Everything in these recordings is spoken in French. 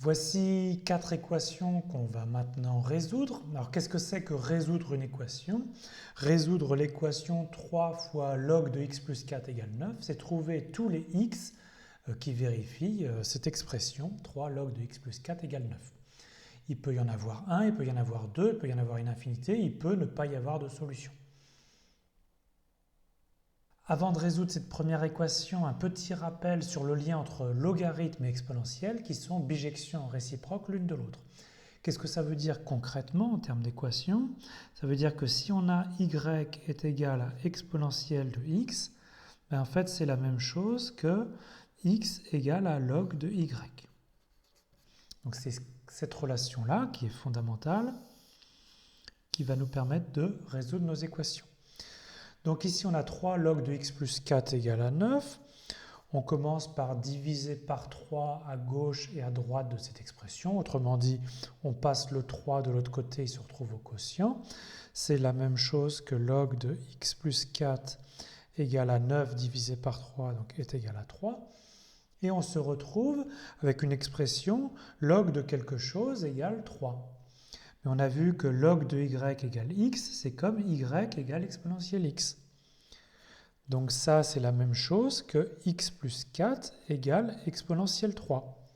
Voici 4 équations qu'on va maintenant résoudre. Alors qu'est-ce que c'est que résoudre une équation? Résoudre l'équation 3 fois log de x plus 4 égale 9, c'est trouver tous les x qui vérifient cette expression 3 log de x plus 4 égale 9. Il peut y en avoir un, il peut y en avoir deux, il peut y en avoir une infinité, il peut ne pas y avoir de solution. Avant de résoudre cette première équation, un petit rappel sur le lien entre logarithme et exponentielle qui sont bijections réciproques l'une de l'autre. Qu'est-ce que ça veut dire concrètement en termes d'équation? Ça veut dire que si on a y est égal à exponentielle de x, ben en fait c'est la même chose que x égale à log de y. Donc c'est cette relation-là qui est fondamentale, qui va nous permettre de résoudre nos équations. Donc ici, on a 3 log de x plus 4 égale à 9. On commence par diviser par 3 à gauche et à droite de cette expression. Autrement dit, on passe le 3 de l'autre côté, il se retrouve au quotient. C'est la même chose que log de x plus 4 égale à 9 divisé par 3, donc est égal à 3. Et on se retrouve avec une expression log de quelque chose égale 3. Mais on a vu que log de y égale x, c'est comme y égale exponentielle x. Donc ça, c'est la même chose que x plus 4 égale exponentielle 3.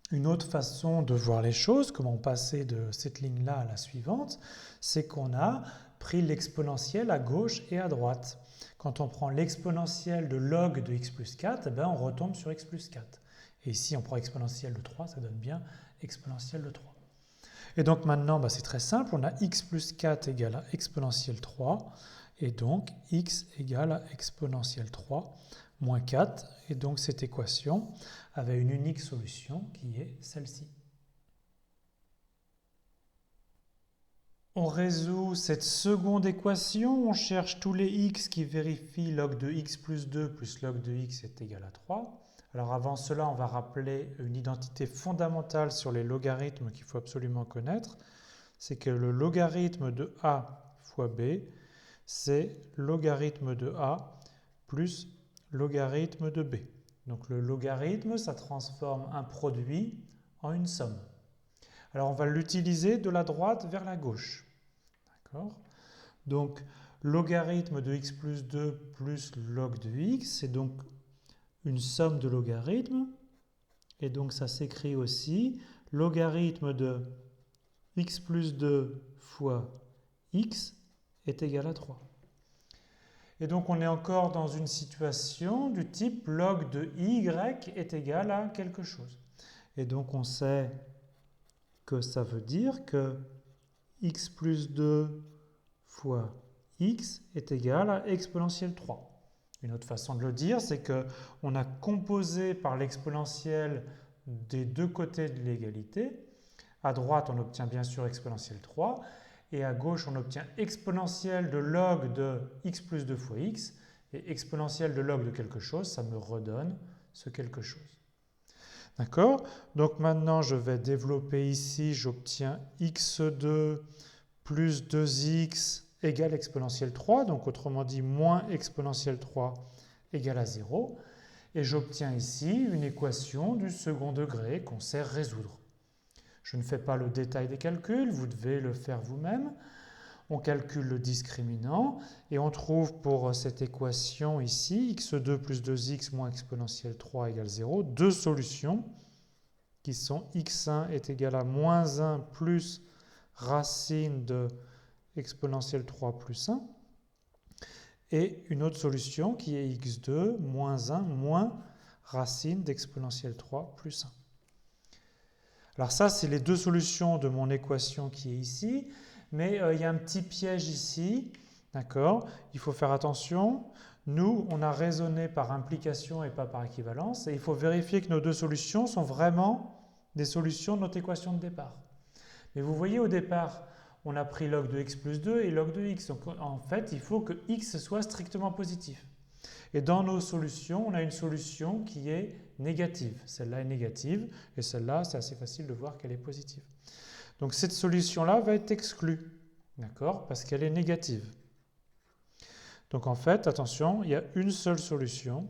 Une autre façon de voir les choses, comment passer de cette ligne-là à la suivante, c'est qu'on a pris l'exponentielle à gauche et à droite. Quand on prend l'exponentielle de log de x plus 4, ben on retombe sur x plus 4. Et ici, on prend exponentielle de 3, ça donne bien exponentielle de 3. Et donc maintenant, c'est très simple, on a x plus 4 égale à exponentielle 3, et donc x égale à exponentielle 3 moins 4, et donc cette équation avait une unique solution qui est celle-ci. On résout cette seconde équation, on cherche tous les x qui vérifient log de x plus 2 plus log de x est égal à 3. Alors avant cela, on va rappeler une identité fondamentale sur les logarithmes qu'il faut absolument connaître. C'est que le logarithme de a fois b, c'est logarithme de a plus logarithme de b. Donc le logarithme, ça transforme un produit en une somme. Alors on va l'utiliser de la droite vers la gauche. D'accord ? Donc logarithme de x plus 2 plus log de x, c'est donc une somme de logarithmes. Et donc ça s'écrit aussi logarithme de x plus 2 fois x est égal à 3. Et donc on est encore dans une situation du type log de y est égal à quelque chose. Et donc on sait que ça veut dire que x plus 2 fois x est égal à exponentielle 3. Une autre façon de le dire, c'est qu'on a composé par l'exponentielle des deux côtés de l'égalité. À droite, on obtient bien sûr exponentielle 3, et à gauche, on obtient exponentielle de log de x plus 2 fois x, et exponentielle de log de quelque chose, ça me redonne ce quelque chose. D'accord? Donc maintenant, je vais développer ici, j'obtiens x2 plus 2x égale exponentielle 3, donc autrement dit, moins exponentielle 3 égale à 0. Et j'obtiens ici une équation du second degré qu'on sait résoudre. Je ne fais pas le détail des calculs, vous devez le faire vous-même. On calcule le discriminant et on trouve pour cette équation ici, x2 plus 2x moins exponentielle 3 égale 0, deux solutions qui sont x1 est égal à moins 1 plus racine de exponentielle 3 plus 1, et une autre solution qui est x2 moins 1 moins racine d'exponentielle 3 plus 1. Alors ça, c'est les deux solutions de mon équation qui est ici, mais il y a un petit piège ici, d'accord? Il faut faire attention. Nous, on a raisonné par implication et pas par équivalence, et il faut vérifier que nos deux solutions sont vraiment des solutions de notre équation de départ. Mais vous voyez, au départ, on a pris log de x plus 2 et log de x. Donc en fait, il faut que x soit strictement positif. Et dans nos solutions, on a une solution qui est négative. Celle-là est négative et celle-là, c'est assez facile de voir qu'elle est positive. Donc cette solution-là va être exclue, d'accord, parce qu'elle est négative. Donc en fait, attention, il y a une seule solution.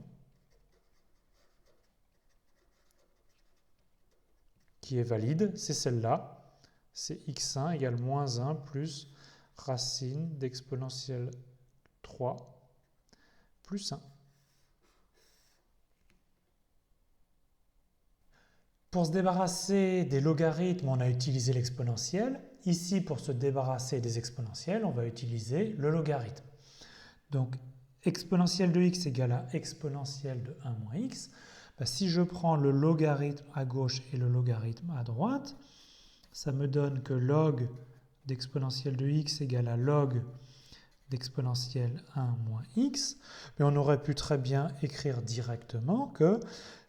qui est valide, c'est celle-là. C'est x1 égale moins 1 plus racine d'exponentielle 3 plus 1. Pour se débarrasser des logarithmes, on a utilisé l'exponentielle. Ici, pour se débarrasser des exponentielles, on va utiliser le logarithme. Donc, exponentielle de x égale à exponentielle de 1 moins x. Si je prends le logarithme à gauche et le logarithme à droite, ça me donne que log d'exponentielle de x égale à log d'exponentielle 1 moins x. Mais on aurait pu très bien écrire directement que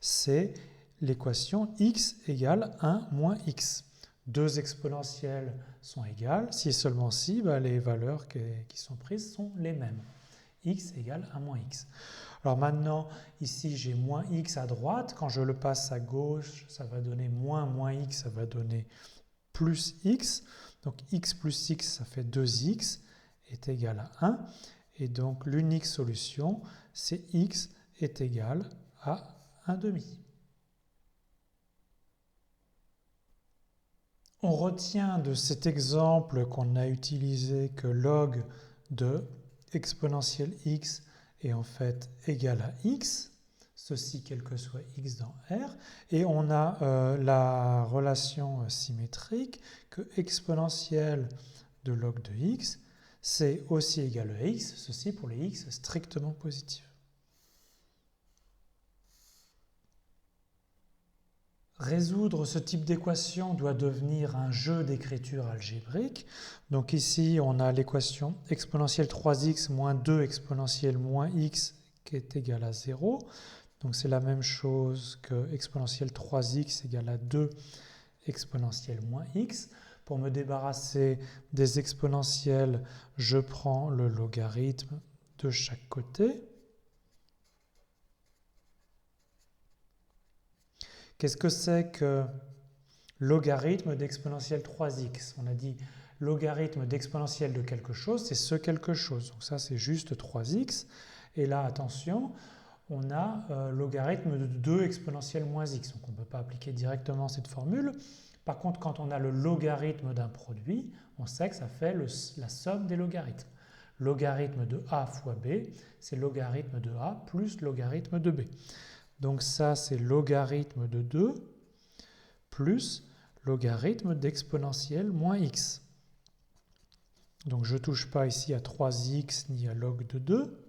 c'est l'équation x égale 1 moins x. Deux exponentielles sont égales. Si et seulement si, les valeurs qui sont prises sont les mêmes. X égale 1 moins x. Alors maintenant, ici, j'ai moins x à droite. Quand je le passe à gauche, ça va donner moins x, ça va donner plus x. Donc x plus x, ça fait 2x, est égal à 1. Et donc l'unique solution, c'est x est égal à 1 demi. On retient de cet exemple qu'on a utilisé que log de exponentielle x est en fait égal à x, ceci quel que soit x dans R, et on a la relation symétrique que exponentielle de log de x, c'est aussi égal à x, ceci pour les x strictement positifs. Résoudre ce type d'équation doit devenir un jeu d'écriture algébrique. Donc ici, on a l'équation exponentielle 3x moins 2 exponentielle moins x qui est égale à 0. Donc c'est la même chose que exponentielle 3x égale à 2 exponentielle moins x. Pour me débarrasser des exponentielles, je prends le logarithme de chaque côté. Qu'est-ce que c'est que logarithme d'exponentielle 3x? On a dit logarithme d'exponentielle de quelque chose, c'est ce quelque chose. Donc ça, c'est juste 3x. Et là, attention, on a logarithme de 2 exponentielle moins x. Donc on ne peut pas appliquer directement cette formule. Par contre, quand on a le logarithme d'un produit, on sait que ça fait la somme des logarithmes. Logarithme de a fois b, c'est logarithme de a plus logarithme de b. Donc ça, c'est logarithme de 2 plus logarithme d'exponentielle moins x. Donc je ne touche pas ici à 3x ni à log de 2.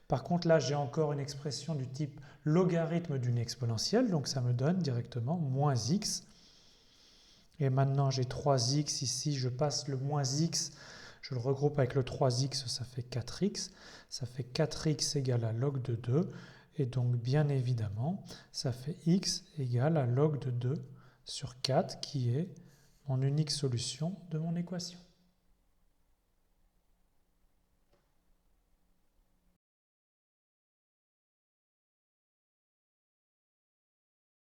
Par contre, là, j'ai encore une expression du type logarithme d'une exponentielle, donc ça me donne directement moins x. Et maintenant, j'ai 3x ici, je passe le moins x, je le regroupe avec le 3x, ça fait 4x. Ça fait 4x égale à log de 2. Et donc, bien évidemment, ça fait x égale à log de 2 sur 4, qui est mon unique solution de mon équation.